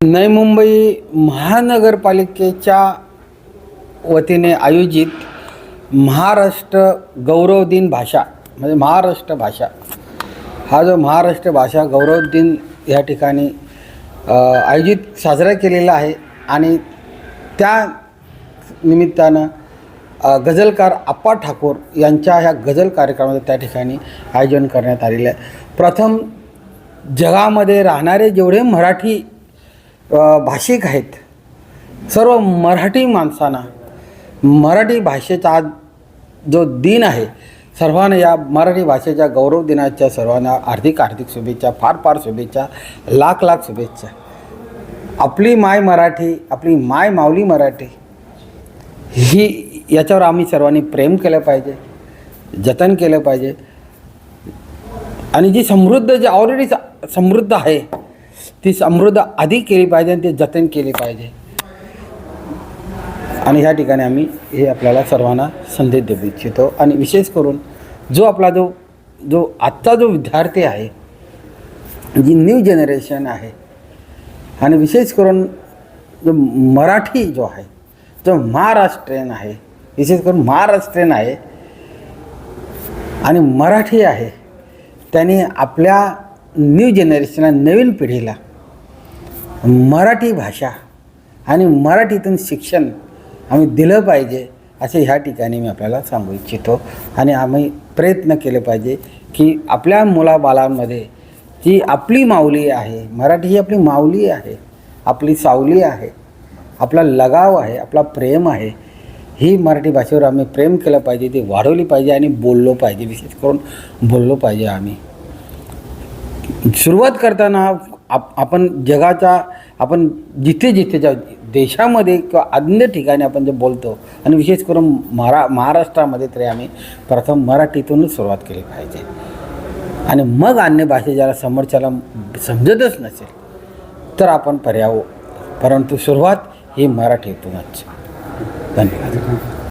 नवी मुंबई महानगरपालिकेच्या वतीने आयोजित महाराष्ट्र गौरव दिन भाषा म्हणजे महाराष्ट्र भाषा हा जो महाराष्ट्र भाषा गौरव दिन या ठिकाणी आयोजित साजरा केलेला आहे आणि त्या निमित्तानं गझलकार आप्पा ठाकूर यांच्या ह्या गझल कार्यक्रमाचं त्या ठिकाणी आयोजन करण्यात आलेलं आहे। प्रथम जगामध्ये राहणारे जेवढे मराठी भाषिक आहेत सर्व मराठी माणसांना मराठी भाषेचा आज जो दिन आहे सर्वांना या मराठी भाषेच्या गौरव दिनाच्या सर्वांना हार्दिक शुभेच्छा, फार शुभेच्छा, लाख शुभेच्छा। आपली माय मराठी, आपली माय माऊली मराठी ही याच्यावर आम्ही सर्वांनी प्रेम केलं पाहिजे, जतन केलं पाहिजे आणि जी समृद्ध जी ऑलरेडी समृद्ध आहे ती समृद्ध अधिक केली पाहिजे आणि ते जतन केली पाहिजे। आणि ह्या ठिकाणी आम्ही हे आपल्याला सर्वांना संदेश देऊ इच्छितो आणि विशेष करून जो आपला जो आजचा जो विद्यार्थी आहे, जी न्यू जनरेशन आहे आणि विशेष करून जो मराठी जो आहे, जो महाराष्ट्रीयन आहे, विशेष करून महाराष्ट्रीयन आहे आणि मराठी आहे, त्यांनी आपल्या न्यू जनरेशनला नवीन पिढीला मराठी भाषा आणि मराठीतून शिक्षण आम्ही दिलं पाहिजे असे ह्या ठिकाणी मी आपल्याला सांगू इच्छितो। आणि आम्ही प्रयत्न केले पाहिजे की आपल्या मुलाबाळांमध्ये जी आपली माऊली आहे, मराठी ही आपली माऊली आहे, आपली सावली आहे, आपला लगाव आहे, आपला प्रेम आहे, ही मराठी भाषेवर आम्ही प्रेम केलं पाहिजे, ती वाढवली पाहिजे आणि बोललो पाहिजे, विशेष करून बोललो पाहिजे। आम्ही सुरुवात करताना आपण जगाच्या आपण जिथे ज्या देशामध्ये किंवा अन्य ठिकाणी आपण जे बोलतो आणि विशेष करून महाराष्ट्रामध्ये तरी आम्ही प्रथम मराठीतूनच सुरुवात केली पाहिजे आणि मग अन्य भाषा ज्याला समोरच्याला समजतच नसेल तर आपण पर्याय, परंतु सुरुवात ही मराठीतूनच। धन्यवाद।